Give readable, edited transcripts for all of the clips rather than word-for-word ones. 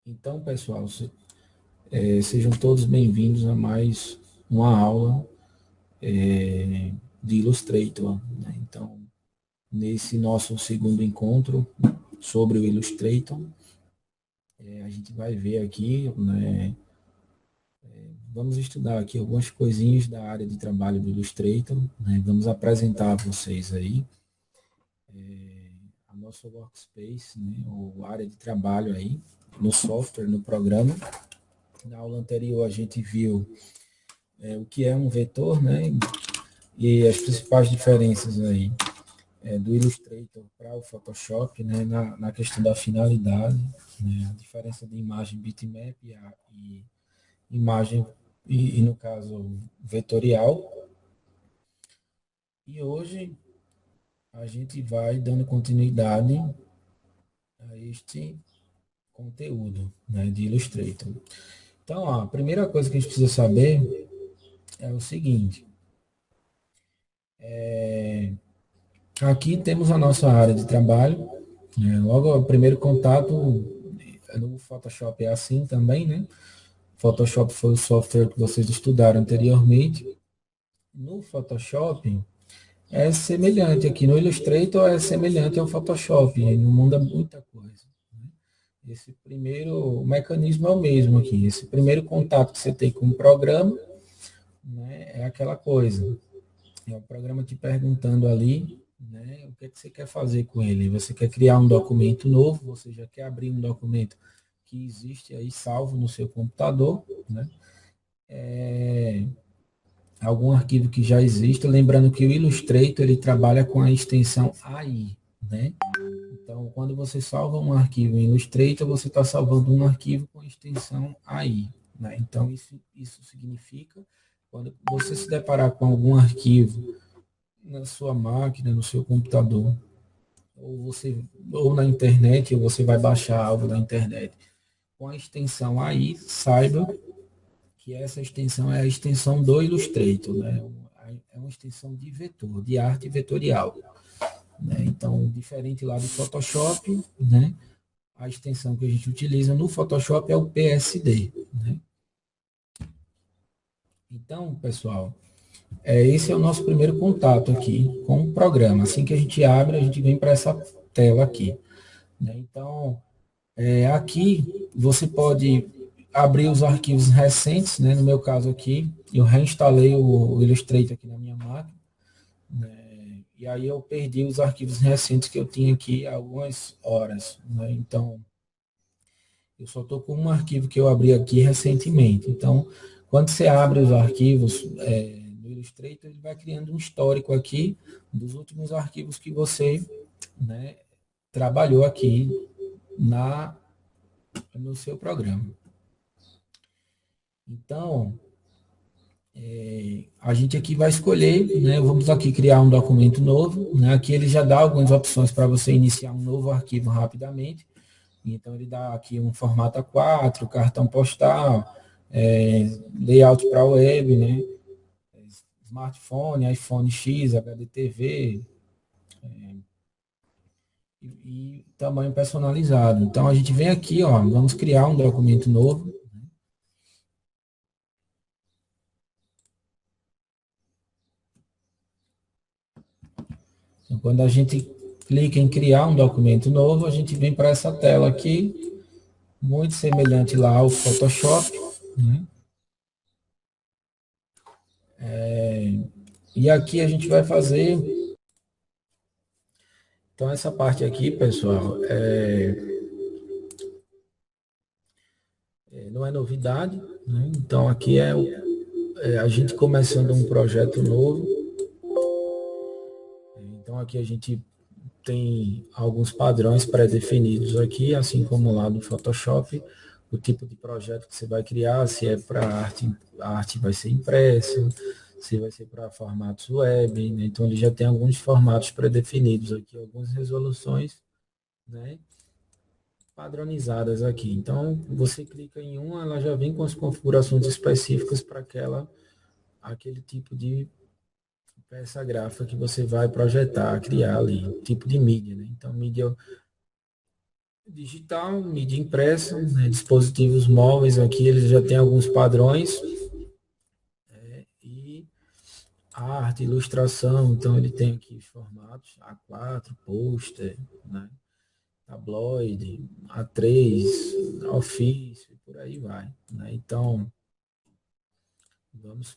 Então, pessoal, sejam todos bem-vindos a mais uma aula de Illustrator, né? Então, nesse nosso segundo encontro sobre o Illustrator, a gente vai ver aqui, né, vamos estudar aqui algumas coisinhas da área de trabalho do Illustrator, né? Vamos apresentar a vocês aí a nossa workspace, né, ou área de trabalho aí, no software, no programa. Na aula anterior a gente viu o que é um vetor, né? E as principais diferenças aí do Illustrator para o Photoshop, né, na questão da finalidade, né, a diferença de imagem bitmap e imagem, e no caso vetorial. E hoje a gente vai dando continuidade a este conteúdo, né, de Illustrator. Então, ó, a primeira coisa que a gente precisa saber é o seguinte: aqui temos a nossa área de trabalho, né, logo o primeiro contato no Photoshop é assim também, né? Photoshop foi o software que vocês estudaram anteriormente. No Photoshop é semelhante, aqui no Illustrator é semelhante ao Photoshop, não muda muita coisa. Esse primeiro mecanismo é o mesmo aqui. Esse primeiro contato que você tem com o programa, né, é aquela coisa. É o programa te perguntando ali, né, o que é que você quer fazer com ele. Você quer criar um documento novo, você já quer abrir um documento que existe aí salvo no seu computador, né? Algum arquivo que já existe, lembrando que o Illustrator ele trabalha com a extensão AI, né? Então, quando você salva um arquivo em Illustrator, você está salvando um arquivo com a extensão AI, né? Então, isso significa, quando você se deparar com algum arquivo na sua máquina, no seu computador, ou na internet, ou você vai baixar algo na internet com a extensão AI, saiba que essa extensão é a extensão do Illustrator, né? É uma extensão de vetor, de arte vetorial, né? Então, diferente lá do Photoshop, né? A extensão que a gente utiliza no Photoshop é o PSD, né? Então, pessoal, esse é o nosso primeiro contato aqui com o programa. Assim que a gente abre, a gente vem para essa tela aqui, né? Então, aqui você pode abrir os arquivos recentes, né? No meu caso aqui, eu reinstalei o Illustrator aqui na minha máquina, né? E aí eu perdi os arquivos recentes que eu tinha aqui há algumas horas, né? Então, eu só estou com um arquivo que eu abri aqui recentemente. Então, quando você abre os arquivos no Illustrator, ele vai criando um histórico aqui dos últimos arquivos que você, né, trabalhou aqui na no seu programa. Então, a gente aqui vai escolher, né, vamos aqui criar um documento novo, né, aqui ele já dá algumas opções para você iniciar um novo arquivo rapidamente. Então, ele dá aqui um formato A4, cartão postal, layout para web, né, smartphone, iPhone X, HDTV e tamanho personalizado. Então, a gente vem aqui, ó, vamos criar um documento novo. Então, quando a gente clica em criar um documento novo, a gente vem para essa tela aqui, muito semelhante lá ao Photoshop, né? E aqui a gente vai fazer, então essa parte aqui, pessoal, não é novidade, né? Então aqui é a gente começando um projeto novo. Então aqui a gente tem alguns padrões pré-definidos aqui, assim como lá no Photoshop, o tipo de projeto que você vai criar, se é para arte, a arte vai ser impressa, se vai ser para formatos web, né? Então ele já tem alguns formatos pré-definidos aqui, algumas resoluções, né, padronizadas aqui. Então você clica em uma, ela já vem com as configurações específicas para aquele tipo de peça gráfica que você vai projetar, criar ali, tipo de mídia, né? Então mídia Digital, mídia impressa, né, dispositivos móveis aqui, eles já têm alguns padrões, e arte, ilustração, então ele tem aqui os formatos A4, pôster, né, tabloide, A3, ofício, por aí vai. Né? Então, vamos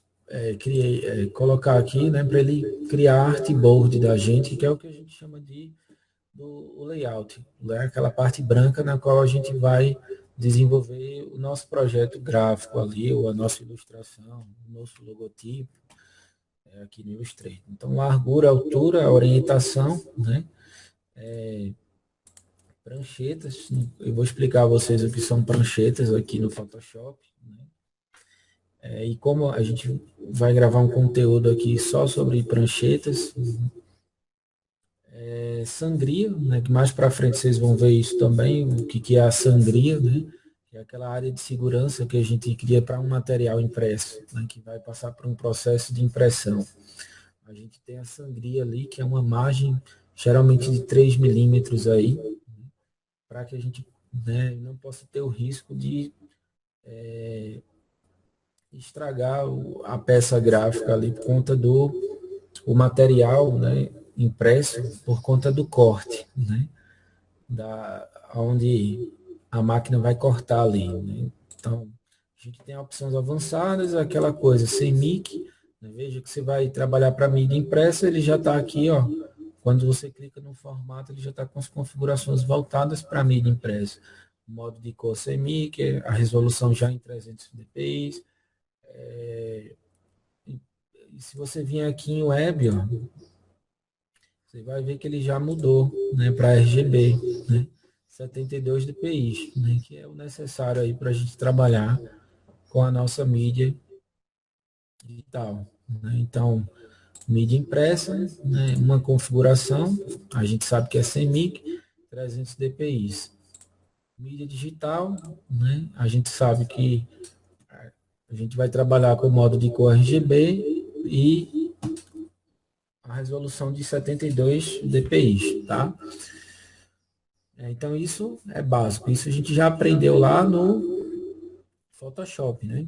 colocar aqui, né, para ele criar a artboard da gente, que é o que a gente chama de do layout, né? Aquela parte branca na qual a gente vai desenvolver o nosso projeto gráfico ali, ou a nossa ilustração, o nosso logotipo, aqui no Illustrator. Então, largura, altura, orientação, né? Pranchetas, eu vou explicar a vocês o que são pranchetas aqui no Photoshop, né? E como a gente vai gravar um conteúdo aqui só sobre pranchetas, sangria, né, que mais para frente vocês vão ver isso também, o que é a sangria, né, que é aquela área de segurança que a gente cria para um material impresso, né, que vai passar por um processo de impressão. A gente tem a sangria ali, que é uma margem geralmente de 3 milímetros aí, para que a gente, né, não possa ter o risco de estragar a peça gráfica ali por conta do o material, né, impresso por conta do corte, né? Onde a máquina vai cortar ali. Né? Então, a gente tem opções avançadas, aquela coisa sem mic, né? Veja que você vai trabalhar para mídia impressa, ele já está aqui, ó. Quando você clica no formato, ele já está com as configurações voltadas para a mídia impressa. O modo de cor sem mic, a resolução já em 300 dpi. E se você vier aqui em web, ó, você vai ver que ele já mudou, né, para RGB, né, 72 dpi, né, que é o necessário aí para a gente trabalhar com a nossa mídia digital. Né? Então, mídia impressa, né, uma configuração, a gente sabe que é 100 mic, 300 dpi. Mídia digital, né, a gente sabe que a gente vai trabalhar com o modo de cor RGB e a resolução de 72 dpi, tá? Então, isso é básico. Isso a gente já aprendeu lá no Photoshop, né?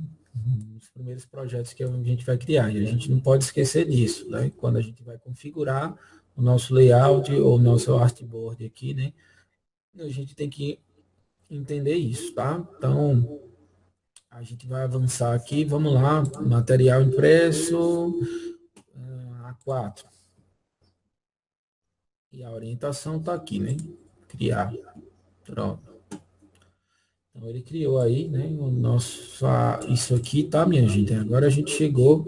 Nos primeiros projetos que a gente vai criar. E a gente não pode esquecer disso, né? Quando a gente vai configurar o nosso layout ou o nosso artboard aqui, né? A gente tem que entender isso, tá? Então, a gente vai avançar aqui. Vamos lá. Material impresso, A4. E a orientação está aqui, né? Criar. Pronto. Então, ele criou aí, né, o nosso, isso aqui, tá, minha gente? Agora a gente chegou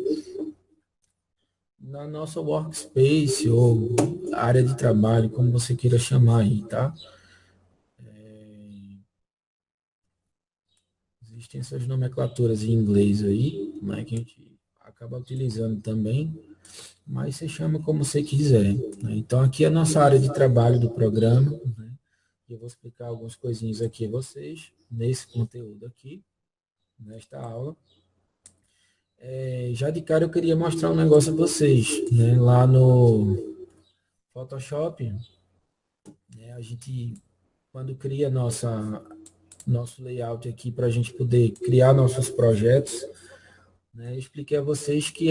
na nossa workspace ou área de trabalho, como você queira chamar aí, tá? Existem essas nomenclaturas em inglês aí, né, que a gente acaba utilizando também, mas você chama como você quiser. Né? Então, aqui é a nossa área de trabalho do programa, né? Eu vou explicar algumas coisinhas aqui a vocês, nesse conteúdo aqui, nesta aula. Já de cara eu queria mostrar um negócio a vocês, né? Lá no Photoshop, né? A gente, quando cria nosso layout aqui para a gente poder criar nossos projetos, né? Eu expliquei a vocês que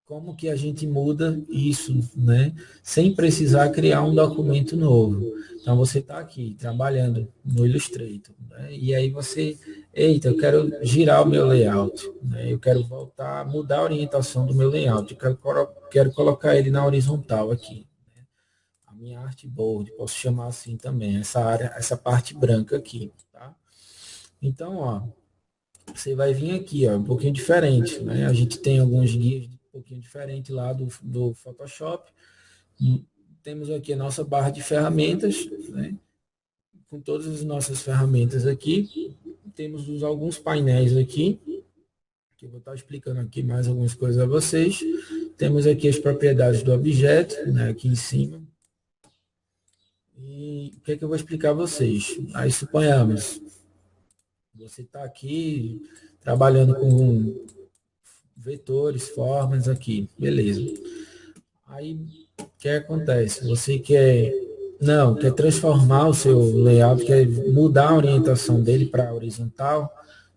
como que a gente muda isso, né? Sem precisar criar um documento novo. Então você está aqui trabalhando no Illustrator, né? E aí você, eita, eu quero girar o meu layout, né? Eu quero voltar, mudar a orientação do meu layout, eu quero colocar ele na horizontal aqui. Né? A minha artboard, posso chamar assim também, essa área, essa parte branca aqui, tá? Então, ó, você vai vir aqui, ó, um pouquinho diferente, né? A gente tem alguns guias um pouquinho diferente lá do Photoshop. Temos aqui a nossa barra de ferramentas, né? Com todas as nossas ferramentas aqui. Temos alguns painéis aqui, que eu vou estar explicando aqui mais algumas coisas a vocês. Temos aqui as propriedades do objeto, né? Aqui em cima. E o que é que eu vou explicar a vocês? Aí suponhamos, você está aqui trabalhando com vetores, formas aqui, beleza. Aí, o que acontece? Você quer Não, quer transformar o seu layout, quer mudar a orientação dele para horizontal,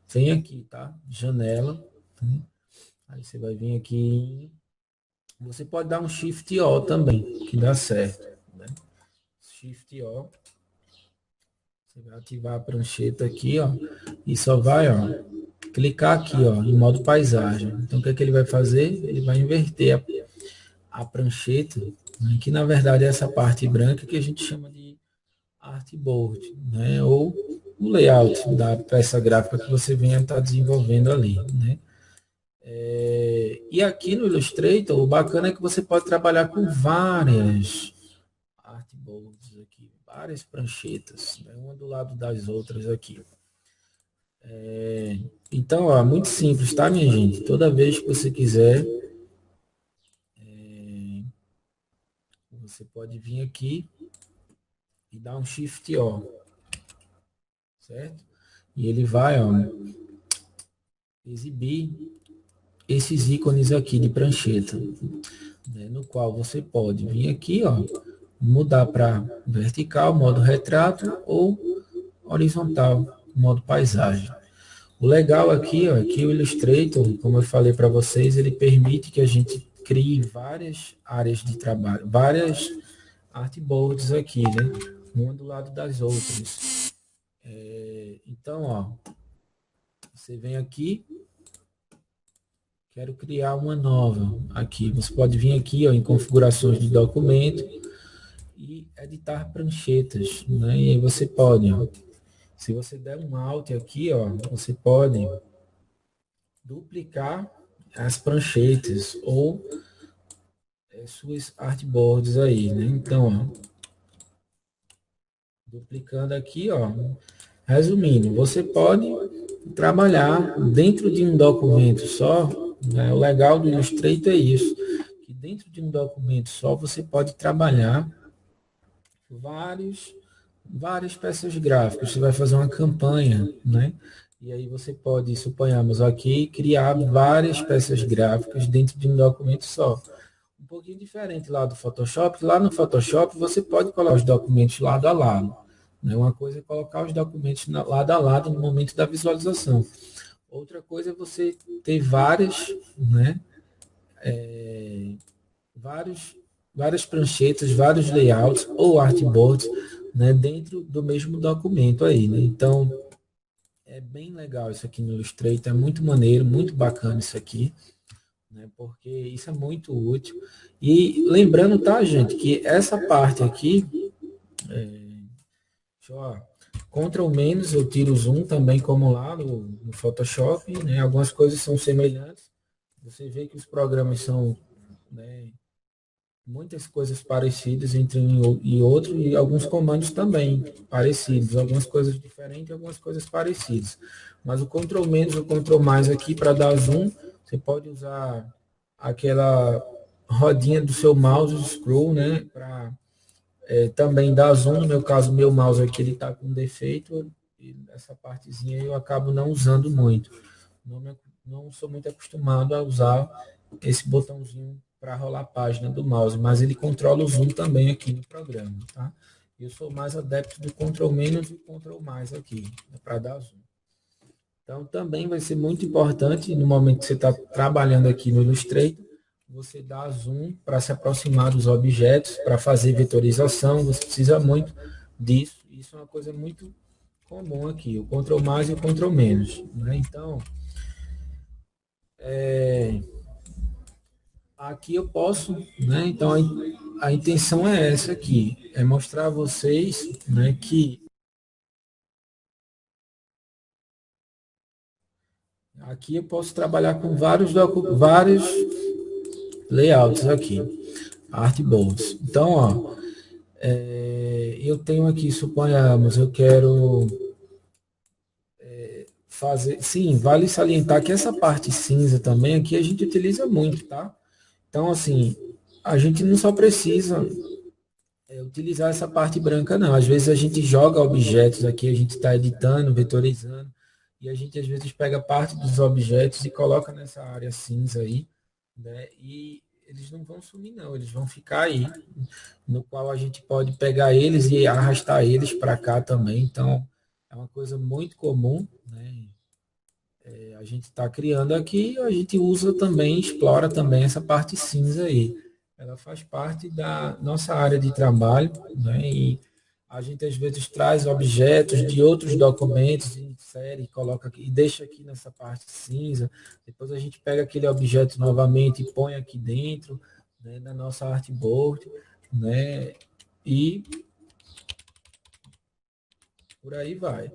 vem aqui, tá? Janela. Né? Aí você vai vir aqui. Você pode dar um Shift O também, que dá certo. Né? Shift O. Você vai ativar a prancheta aqui, ó. E só vai, ó, clicar aqui, ó, em modo paisagem. Então, o que é que ele vai fazer? Ele vai inverter a prancheta, né, que na verdade é essa parte branca que a gente chama de artboard, né, ou o layout da peça gráfica que você venha estar desenvolvendo ali, né. E aqui no Illustrator, o bacana é que você pode trabalhar com várias artboards aqui, várias pranchetas, né, uma do lado das outras aqui. Então, ó, muito simples, tá, minha gente? Toda vez que você quiser, você pode vir aqui e dar um Shift O, certo? E ele vai, ó, exibir esses ícones aqui de prancheta, né, no qual você pode vir aqui, ó, mudar para vertical, modo retrato, ou horizontal, modo paisagem. O legal aqui, ó, é que o Illustrator, como eu falei para vocês, ele permite que a gente crie várias áreas de trabalho, várias artboards aqui, né? Uma do lado das outras. Então, ó, você vem aqui, quero criar uma nova aqui. Você pode vir aqui, ó, em configurações de documento e editar pranchetas, né? E aí você pode, ó, se você der um Alt aqui, ó, você pode duplicar as pranchetas ou suas artboards aí, né? Então, ó, duplicando aqui, ó, resumindo, você pode trabalhar dentro de um documento só, né? O legal do Illustrator é isso, que dentro de um documento só você pode trabalhar vários, várias peças gráficas. Você vai fazer uma campanha, né? E aí você pode, suponhamos aqui, criar várias peças gráficas dentro de um documento só. Um pouquinho diferente lá do Photoshop. Lá no Photoshop você pode colocar os documentos lado a lado. Né? Uma coisa é colocar os documentos lado a lado no momento da visualização. Outra coisa é você ter várias, né, vários, várias pranchetas, vários layouts ou artboards, né, dentro do mesmo documento aí, né? Então, é bem legal isso aqui no Illustrator, é muito maneiro, muito bacana isso aqui, né? Porque isso é muito útil. E lembrando, tá, gente, que essa parte aqui, deixa eu, Ctrl menos, eu tiro o zoom também como lá no Photoshop, né? Algumas coisas são semelhantes. Você vê que os programas são, né, muitas coisas parecidas entre um e outro, e alguns comandos também parecidos, algumas coisas diferentes, algumas coisas parecidas. Mas o Ctrl menos, o Ctrl mais aqui para dar zoom, você pode usar aquela rodinha do seu mouse, scroll, né, para também dar zoom. No meu caso, meu mouse aqui ele está com defeito, e essa partezinha eu acabo não usando muito. Não sou muito acostumado a usar esse botãozinho para rolar a página do mouse, mas ele controla o zoom também aqui no programa, tá? Eu sou mais adepto do Ctrl menos e Ctrl mais aqui, para dar zoom. Então, também vai ser muito importante, no momento que você está trabalhando aqui no Illustrator, você dá zoom para se aproximar dos objetos, para fazer vetorização, você precisa muito disso. Isso é uma coisa muito comum aqui, o Ctrl mais e o Ctrl menos. Né? Então, aqui eu posso, né? Então, a intenção é essa aqui, é mostrar a vocês, né, que aqui eu posso trabalhar com vários layouts aqui, artboards. Então, ó, eu tenho aqui, suponhamos, eu quero fazer. Sim, vale salientar que essa parte cinza também aqui a gente utiliza muito, tá? Então, assim, a gente não só precisa utilizar essa parte branca, não. Às vezes a gente joga objetos aqui, a gente está editando, vetorizando, e a gente às vezes pega parte dos objetos e coloca nessa área cinza aí, né? E eles não vão sumir não, eles vão ficar aí, no qual a gente pode pegar eles e arrastar eles para cá também. Então, é uma coisa muito comum, né? A gente está criando aqui, a gente usa também, explora também essa parte cinza aí. Ela faz parte da nossa área de trabalho, né? E a gente às vezes traz objetos de outros documentos, insere, coloca aqui, e deixa aqui nessa parte cinza. Depois a gente pega aquele objeto novamente e põe aqui dentro, né, da nossa artboard, né? E por aí vai.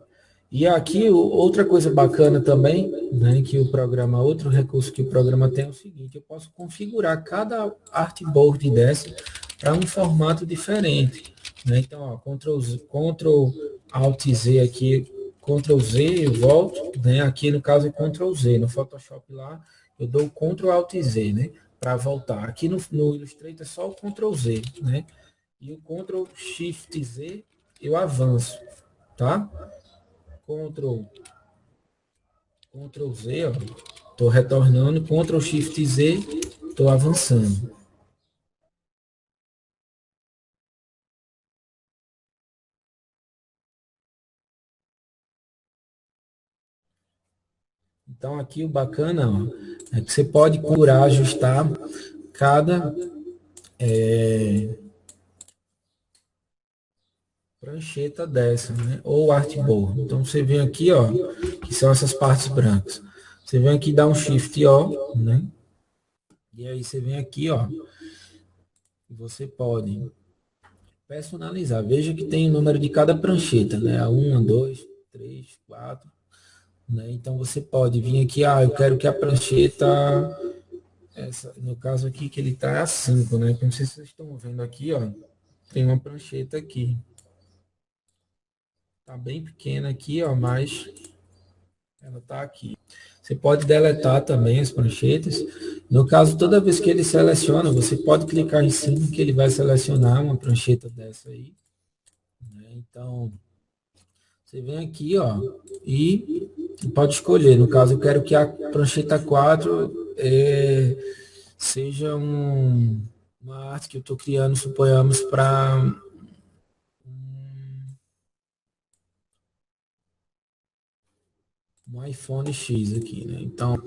E aqui outra coisa bacana também, né, que o programa, outro recurso que o programa tem é o seguinte, eu posso configurar cada artboard dessa para um formato diferente, né? Então, ó, Ctrl Alt Z aqui, Ctrl Z, eu volto, né? Aqui no caso é Ctrl Z, no Photoshop lá eu dou Ctrl Alt Z, né, para voltar. Aqui no Illustrator é só o Ctrl Z, né? E o Ctrl Shift Z eu avanço, tá? Ctrl, Ctrl Z, ó. Estou retornando, Ctrl Shift Z, estou avançando. Então aqui o bacana, ó, é que você pode curar, ajustar cada prancheta dessa, né? Ou artboard. Então você vem aqui, ó, que são essas partes brancas. Você vem aqui dá um Shift O, né? E aí você vem aqui, ó, e você pode personalizar. Veja que tem o número de cada prancheta, né? A 1, 2, 3, 4. Né? Então você pode vir aqui, eu quero que a prancheta, no caso aqui que ele está é a 5, né? Como vocês estão vendo aqui, ó, tem uma prancheta aqui. Tá bem pequena aqui, ó, mas ela tá aqui. Você pode deletar também as pranchetas. No caso, toda vez que ele seleciona, você pode clicar em cima que ele vai selecionar uma prancheta dessa aí. Né? Então, você vem aqui, ó, e pode escolher. No caso, eu quero que a prancheta 4 seja uma arte que eu estou criando, suponhamos, para um iPhone X aqui, né? Então,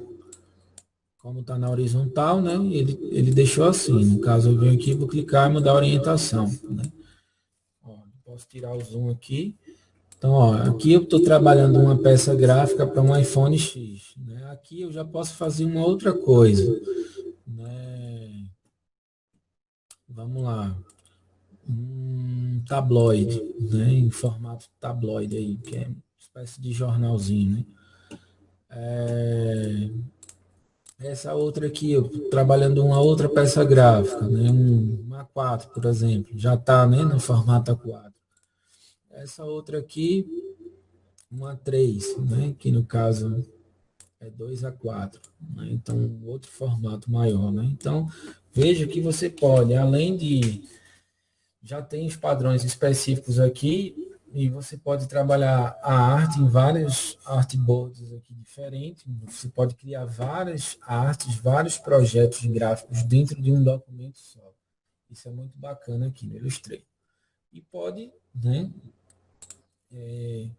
como está na horizontal, né? Ele deixou assim. No caso, eu venho aqui, vou clicar e mudar a orientação, né? Ó, posso tirar o zoom aqui. Então, ó, aqui eu estou trabalhando uma peça gráfica para um iPhone X, né? Aqui eu já posso fazer uma outra coisa, né? Vamos lá. Tabloide, né? Em formato tabloide aí, que é uma espécie de jornalzinho, né? Essa outra aqui, eu tô trabalhando uma outra peça gráfica, né? Uma A4, por exemplo, já está, né, no formato A4. Essa outra aqui, uma A3, né? Que no caso é 2A4, né? Então, outro formato maior, né? Então, veja que você pode, além de já tem os padrões específicos aqui e você pode trabalhar a arte em vários artboards aqui diferentes. Você pode criar várias artes, vários projetos gráficos dentro de um documento só. Isso é muito bacana aqui no Illustrator. E pode, né? E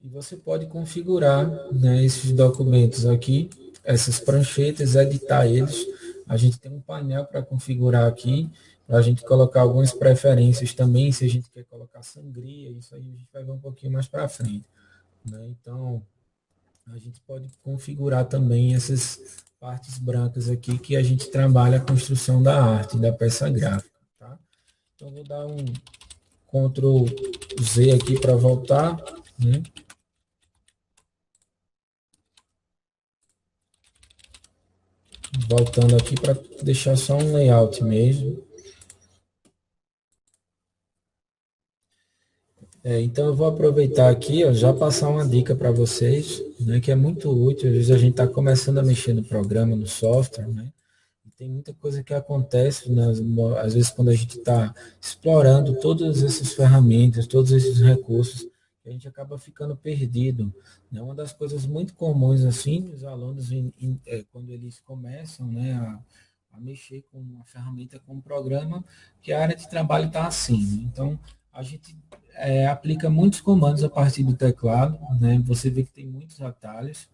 você pode configurar, né, esses documentos aqui, essas pranchetas, editar eles. A gente tem um painel para configurar aqui, para a gente colocar algumas preferências também, se a gente quer colocar sangria, isso aí a gente vai ver um pouquinho mais para frente. Né? Então, a gente pode configurar também essas partes brancas aqui que a gente trabalha a construção da arte, da peça gráfica. Tá? Então, vou dar um Ctrl Z aqui para voltar, né? Voltando aqui para deixar só um layout mesmo. Então eu vou aproveitar aqui, ó, já passar uma dica para vocês, né, que é muito útil. Às vezes a gente está começando a mexer no programa, no software, né? E tem muita coisa que acontece, né, às vezes quando a gente está explorando todas essas ferramentas, todos esses recursos, a gente acaba ficando perdido. Né? Uma das coisas muito comuns assim, os alunos quando eles começam, né, a mexer com uma ferramenta, com um programa, que a área de trabalho está assim. Né? Então, a gente aplica muitos comandos a partir do teclado, né? Você vê que tem muitos atalhos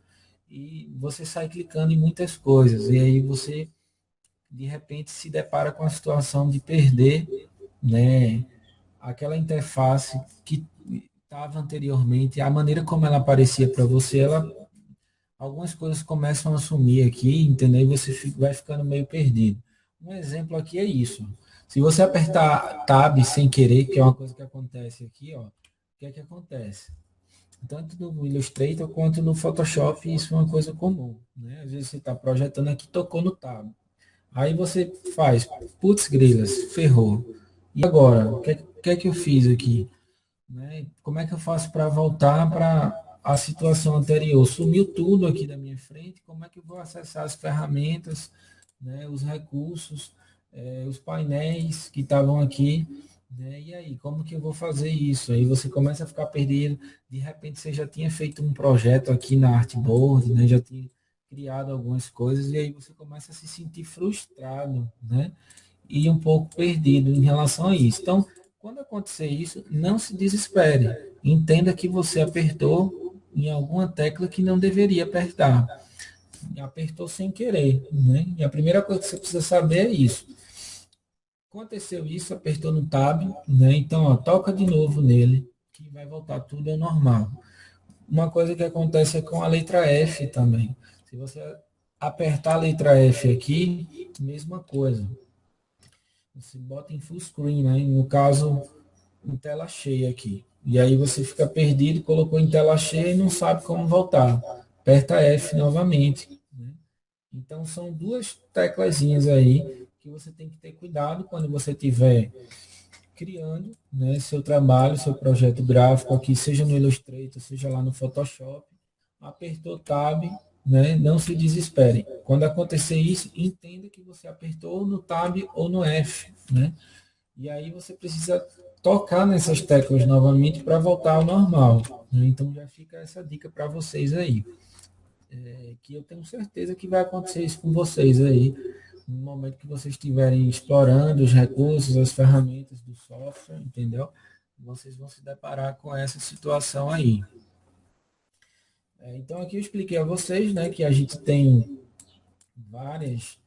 e você sai clicando em muitas coisas. E aí você, de repente, se depara com a situação de perder, né, aquela interface que estava anteriormente, a maneira como ela aparecia para você, algumas coisas começam a sumir aqui, entendeu? E você vai ficando meio perdido. Um exemplo aqui é isso. Se você apertar Tab sem querer, que é uma coisa que acontece aqui, ó, o que é que acontece? Tanto no Illustrator quanto no Photoshop, isso é uma coisa comum, né? Às vezes você está projetando aqui, tocou no Tab. Aí você faz, putz grilas, ferrou. E agora? O que é que eu fiz aqui? Né? Como é que eu faço para voltar para a situação anterior? Sumiu tudo aqui da minha frente, como é que eu vou acessar as ferramentas, né, os recursos, os painéis que estavam aqui, né? E aí, como que eu vou fazer isso? Aí você começa a ficar perdido, de repente você já tinha feito um projeto aqui na Artboard, né? Já tinha criado algumas coisas, e aí você começa a se sentir frustrado, né? E um pouco perdido em relação a isso. Então, quando acontecer isso, não se desespere. Entenda que você apertou em alguma tecla que não deveria apertar. Apertou sem querer, né? E a primeira coisa que você precisa saber é isso. Aconteceu isso, apertou no Tab, né? Então, ó, toca de novo nele, que vai voltar tudo ao normal. Uma coisa que acontece é com a letra F também. Se você apertar a letra F aqui, mesma coisa. Você bota em full screen, né? No caso, em tela cheia aqui. E aí você fica perdido, colocou em tela cheia e não sabe como voltar. Aperta F novamente. Né? Então são duas teclazinhas aí que você tem que ter cuidado quando você estiver criando, né, seu trabalho, seu projeto gráfico aqui, seja no Illustrator, seja lá no Photoshop. Apertou Tab, né, não se desespere. Quando acontecer isso, entenda que você apertou no Tab ou no F, né? E aí você precisa tocar nessas teclas novamente para voltar ao normal. Né? Então já fica essa dica para vocês aí. Que eu tenho certeza que vai acontecer isso com vocês aí, no momento que vocês estiverem explorando os recursos, as ferramentas do software, entendeu? Vocês vão se deparar com essa situação aí. Então aqui eu expliquei a vocês, né, que a gente tem várias,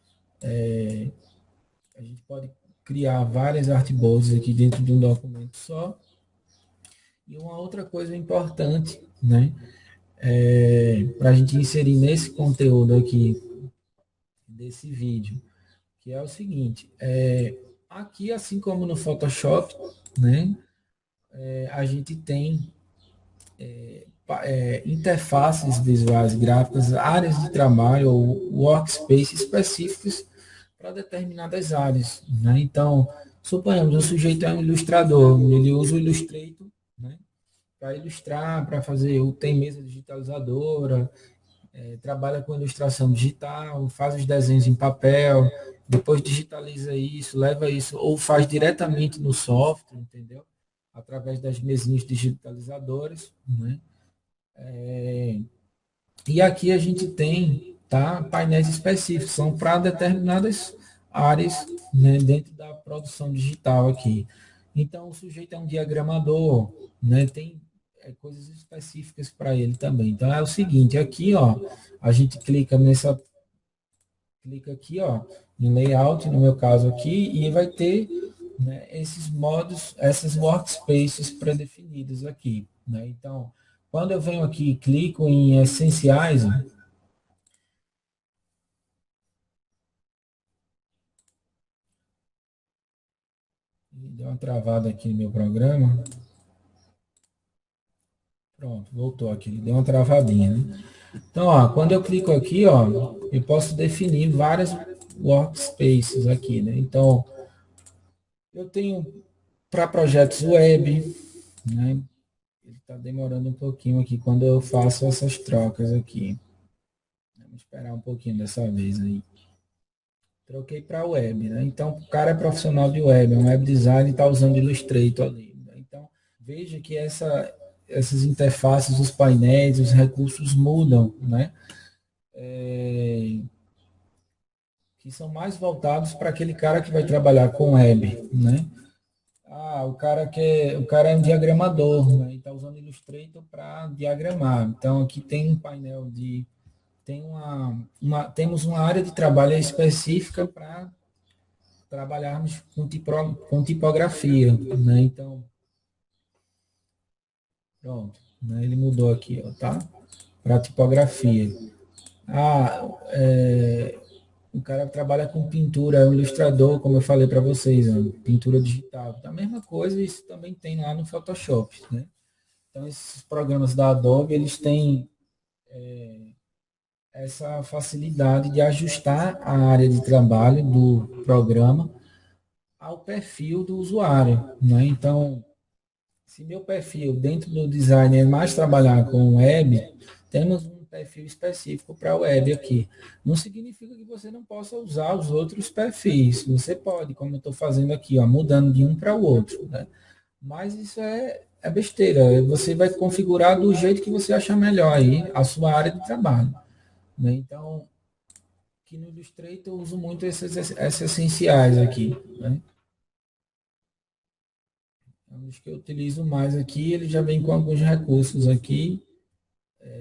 a gente pode criar várias artboards aqui dentro de um documento só. E uma outra coisa importante, né, para a gente inserir nesse conteúdo aqui, desse vídeo, que é o seguinte, aqui, assim como no Photoshop, né, a gente tem interfaces visuais gráficas, áreas de trabalho ou workspaces específicos para determinadas áreas. Né? Então, suponhamos, o sujeito é um ilustrador, ele usa o Illustrator, né, para ilustrar, para fazer, tem mesa digitalizadora, trabalha com ilustração digital, faz os desenhos em papel, depois digitaliza isso, leva isso, ou faz diretamente no software, entendeu? Através das mesinhas digitalizadoras, né? E aqui a gente tem, tá, painéis específicos, são para determinadas áreas, né, dentro da produção digital aqui. Então, o sujeito é um diagramador, né, tem coisas específicas para ele também. Então, é o seguinte, aqui, ó, a gente clica aqui, ó, em layout, no meu caso aqui, e vai ter, né, esses modos, essas workspaces pré-definidas aqui, né? Então, quando eu venho aqui e clico em essenciais, ó, deu uma travada aqui no meu programa. Pronto, voltou aqui, deu uma travadinha, né? Então, ó, quando eu clico aqui, ó, eu posso definir várias workspaces aqui, né? Então, eu tenho para projetos web, né? Ele está demorando um pouquinho aqui quando eu faço essas trocas aqui. Vamos esperar um pouquinho dessa vez aí. Troquei para web, né? Então, o cara é profissional de web, é um web design e está usando Illustrator ali. Né? Então, veja que essas interfaces, os painéis, os recursos mudam, né? que são mais voltados para aquele cara que vai trabalhar com web, né? O cara é um diagramador, né? E está usando Illustrator para diagramar. Então aqui tem um painel de tem temos uma área de trabalho específica para trabalharmos com tipografia, né? Então, pronto, né? Ele mudou aqui, ó, tá? Para tipografia. O cara trabalha com pintura, é um ilustrador, como eu falei para vocês, ó, pintura digital. A mesma coisa, isso também tem lá no Photoshop, né? Então, esses programas da Adobe, eles têm essa facilidade de ajustar a área de trabalho do programa ao perfil do usuário, né? Então, se meu perfil dentro do design é mais trabalhar com web, temos um perfil específico para web aqui. Não significa que você não possa usar os outros perfis. Você pode, como eu estou fazendo aqui, ó, mudando de um para o outro, né? Mas isso é besteira. Você vai configurar do jeito que você achar melhor aí a sua área de trabalho, né? Então, aqui no Illustrator eu uso muito esses essenciais aqui, né? É um dos que eu utilizo mais aqui. Ele já vem com alguns recursos aqui,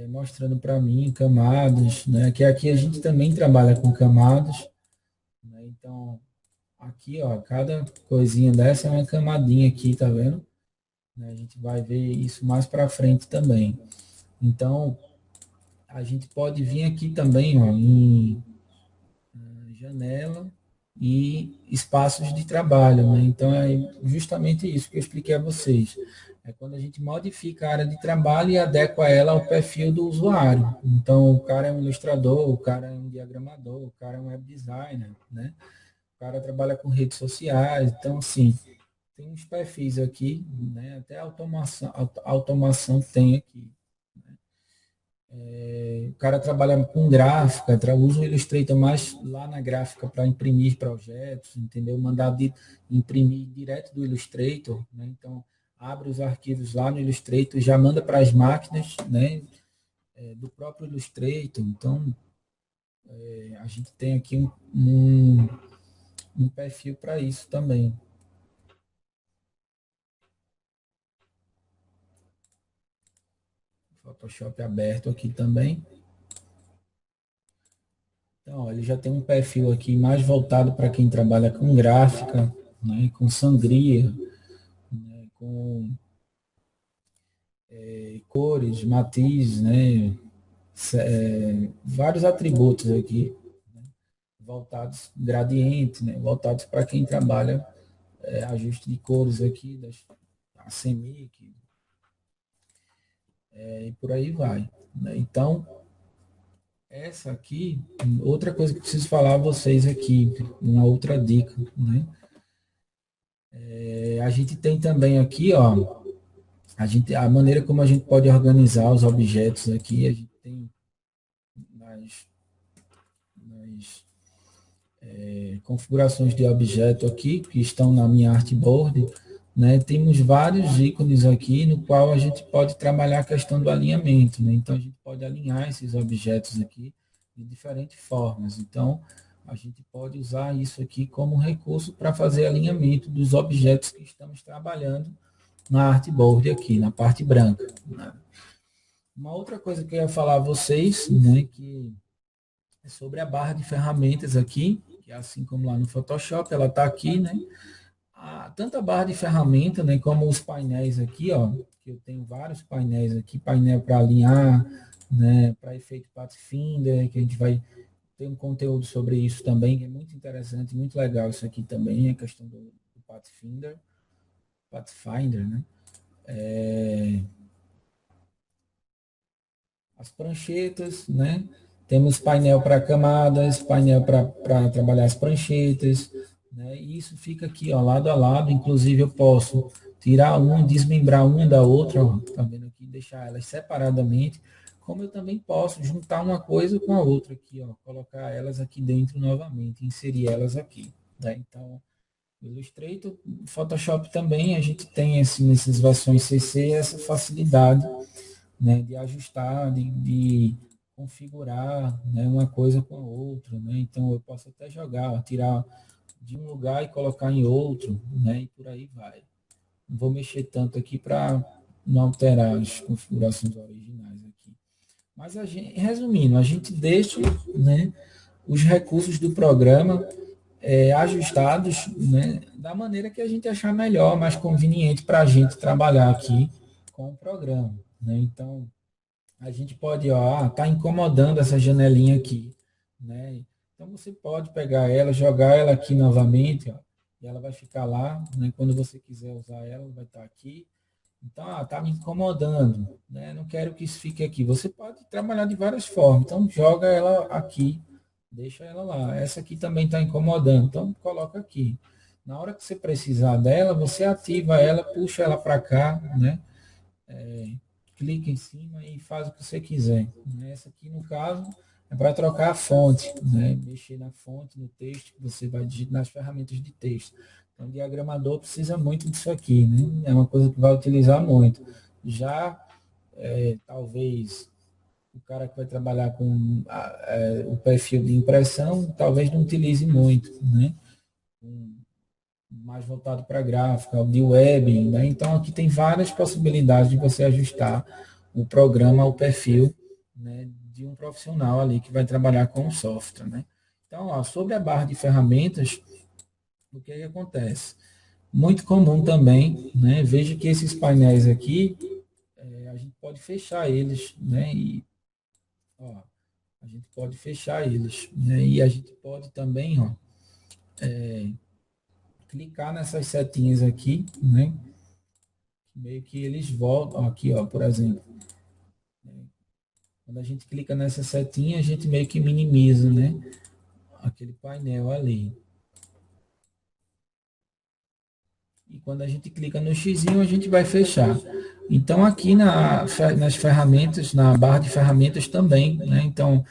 mostrando para mim camadas, né? Que aqui a gente também trabalha com camadas, né? Então, aqui, ó, cada coisinha dessa é uma camadinha aqui, tá vendo? A gente vai ver isso mais para frente também. Então, a gente pode vir aqui também, ó, em janela e espaços de trabalho, né? Então, é justamente isso que eu expliquei a vocês. É quando a gente modifica a área de trabalho e adequa ela ao perfil do usuário. Então, o cara é um ilustrador, o cara é um diagramador, o cara é um web designer, né? O cara trabalha com redes sociais. Então, assim, tem uns perfis aqui, né? Até automação tem aqui. O cara trabalha com gráfica, usa o Illustrator mais lá na gráfica para imprimir projetos, entendeu? Mandar imprimir direto do Illustrator, né? Então, abre os arquivos lá no Illustrator, já manda para as máquinas, né? Do próprio Illustrator. Então, a gente tem aqui um perfil para isso também. Photoshop aberto aqui também. Então, ó, ele já tem um perfil aqui mais voltado para quem trabalha com gráfica, né, com sangria, né, com cores, matizes, né, vários atributos aqui, né, voltados, gradiente, né, voltados para quem trabalha ajuste de cores aqui, a CMYK, e por aí vai. Né? Então, essa aqui, outra coisa que eu preciso falar a vocês aqui, uma outra dica, né? A gente tem também aqui, ó, a maneira como a gente pode organizar os objetos aqui, a gente tem nas configurações de objeto aqui, que estão na minha artboard, né, temos vários ícones aqui no qual a gente pode trabalhar a questão do alinhamento, né? Então a gente pode alinhar esses objetos aqui de diferentes formas. Então a gente pode usar isso aqui como recurso para fazer alinhamento dos objetos que estamos trabalhando na artboard aqui, na parte branca. Né? Uma outra coisa que eu ia falar a vocês, né, que é sobre a barra de ferramentas aqui, que é assim como lá no Photoshop, ela está aqui, né? Tanto a barra de ferramenta, né, como os painéis aqui, ó, que eu tenho vários painéis aqui, painel para alinhar, né, para efeito Pathfinder, que a gente vai ter um conteúdo sobre isso também, que é muito interessante, muito legal isso aqui também, a questão do Pathfinder, né? As pranchetas, né? Temos painel para camadas, painel para trabalhar as pranchetas, né? E isso fica aqui, ó, lado a lado. Inclusive eu posso tirar um, desmembrar uma da outra, ó, tá vendo aqui, deixar elas separadamente. Como eu também posso juntar uma coisa com a outra aqui, ó, colocar elas aqui dentro novamente, inserir elas aqui, né? Então, Illustrator, Photoshop também, a gente tem nessas versões CC essa facilidade, né, de ajustar, de configurar, né, uma coisa com a outra, né? Então eu posso até jogar, tirar de um lugar e colocar em outro, né? E por aí vai. Não vou mexer tanto aqui para não alterar as configurações originais aqui. Mas resumindo, a gente deixa, né, os recursos do programa ajustados, né, da maneira que a gente achar melhor, mais conveniente para a gente trabalhar aqui com o programa, né? Então, a gente pode, ó, tá incomodando essa janelinha aqui, né? Então você pode pegar ela, jogar ela aqui novamente, ó, e ela vai ficar lá, né? Quando você quiser usar ela, vai estar aqui. Então, tá me incomodando, né? Não quero que isso fique aqui. Você pode trabalhar de várias formas. Então, joga ela aqui, deixa ela lá. Essa aqui também está incomodando, então coloca aqui. Na hora que você precisar dela, você ativa ela, puxa ela para cá, né? Clica em cima e faz o que você quiser. Essa aqui, no caso, é para trocar a fonte, né? Mexer na fonte, no texto que você vai digitar nas ferramentas de texto. Então, o diagramador precisa muito disso aqui, né? É uma coisa que vai utilizar muito. Já, talvez, o cara que vai trabalhar com o perfil de impressão, talvez não utilize muito, né? Mais voltado para gráfica, de web, né? Então aqui tem várias possibilidades de você ajustar o programa, o perfil, né, de um profissional ali que vai trabalhar com o software, né? Então, ó, sobre a barra de ferramentas, o que acontece? Muito comum também, né? Veja que esses painéis aqui, a gente pode fechar eles, né? E, ó, a gente pode fechar eles, né? E a gente pode também, ó, clicar nessas setinhas aqui, né? Meio que eles voltam aqui, ó, por exemplo. Quando a gente clica nessa setinha, a gente meio que minimiza, né? Aquele painel ali. E quando a gente clica no X, a gente vai fechar. Então, aqui nas ferramentas, na barra de ferramentas também, né? Então,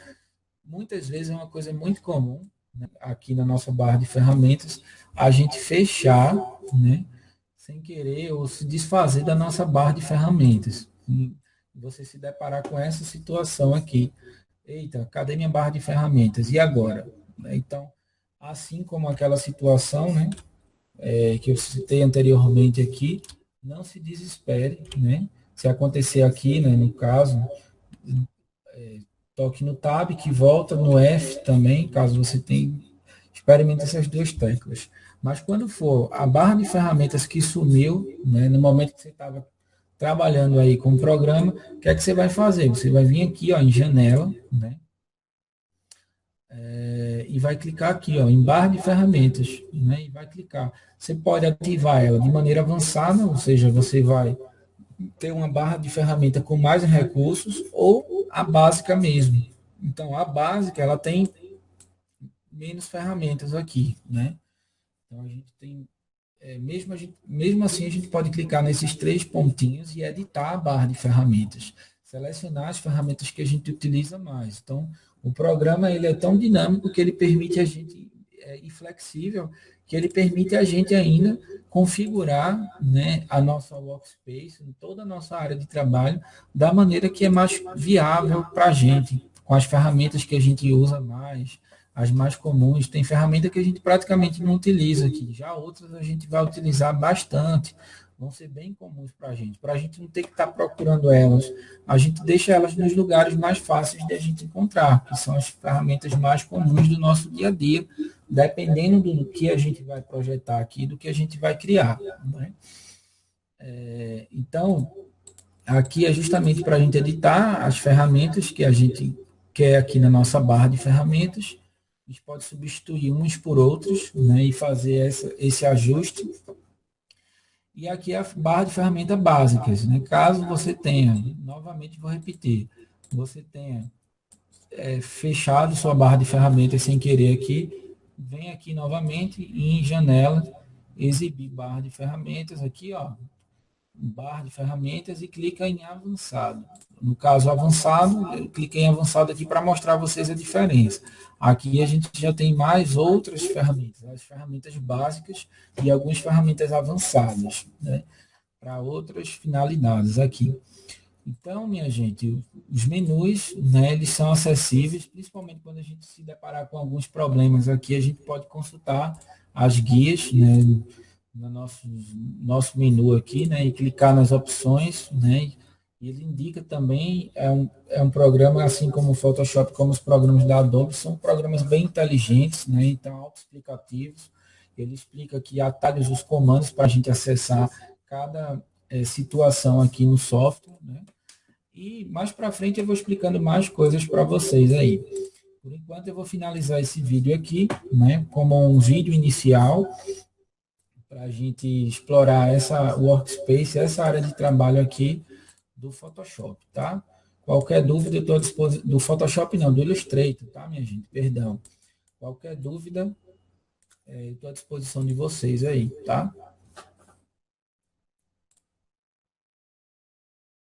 muitas vezes é uma coisa muito comum, né? Aqui na nossa barra de ferramentas, a gente fechar, né? Sem querer ou se desfazer da nossa barra de ferramentas. E você se deparar com essa situação aqui. Eita, cadê minha barra de ferramentas? E agora? Então, assim como aquela situação, né, que eu citei anteriormente aqui, não se desespere, né? Se acontecer aqui, né, no caso, toque no Tab, que volta no F também, caso você tenha, experimente essas duas teclas. Mas quando for a barra de ferramentas que sumiu, né, no momento que você estava trabalhando aí com o programa, o que é que você vai fazer? Você vai vir aqui, ó, em janela, né, e vai clicar aqui, ó, em barra de ferramentas, né, e vai clicar. Você pode ativar ela de maneira avançada, ou seja, você vai ter uma barra de ferramenta com mais recursos, ou a básica mesmo. Então, a básica, ela tem menos ferramentas aqui, né? Então, a gente tem, mesmo assim, a gente pode clicar nesses três pontinhos e editar a barra de ferramentas, selecionar as ferramentas que a gente utiliza mais. Então, o programa ele é tão dinâmico que ele permite a gente, e flexível, que ele permite a gente ainda configurar, né, a nossa workspace, toda a nossa área de trabalho, da maneira que é mais viável para a gente, com as ferramentas que a gente usa mais, as mais comuns. Tem ferramenta que a gente praticamente não utiliza aqui, já outras a gente vai utilizar bastante, vão ser bem comuns para a gente não ter que estar procurando elas. A gente deixa elas nos lugares mais fáceis de a gente encontrar, que são as ferramentas mais comuns do nosso dia a dia, dependendo do que a gente vai projetar aqui, do que a gente vai criar, né? Então, aqui é justamente para a gente editar as ferramentas que a gente quer aqui na nossa barra de ferramentas. A gente pode substituir uns por outros, né, e fazer esse ajuste. E aqui é a barra de ferramentas básicas, né? Caso você tenha, novamente vou repetir, você tenha fechado sua barra de ferramentas sem querer aqui, vem aqui novamente em janela, exibir barra de ferramentas aqui, ó, barra de ferramentas e clica em avançado. No caso avançado, eu cliquei em avançado aqui para mostrar a vocês a diferença. Aqui a gente já tem mais outras ferramentas, as ferramentas básicas e algumas ferramentas avançadas, né, para outras finalidades aqui. Então, minha gente, os menus, né, eles são acessíveis, principalmente quando a gente se deparar com alguns problemas aqui, a gente pode consultar as guias, né, no nosso menu aqui, né, e clicar nas opções, né, e ele indica também, é um programa, assim como o Photoshop, como os programas da Adobe, são programas bem inteligentes, né, então autoexplicativos. Ele explica aqui atalhos dos comandos para a gente acessar cada situação aqui no software, né, e mais para frente eu vou explicando mais coisas para vocês aí. Por enquanto eu vou finalizar esse vídeo aqui, né, como um vídeo inicial para a gente explorar essa workspace, essa área de trabalho aqui do Photoshop, tá? Qualquer dúvida eu estou à disposição, do Photoshop não, do Illustrator, tá, minha gente? Perdão. Qualquer dúvida, eu estou à disposição de vocês aí, tá?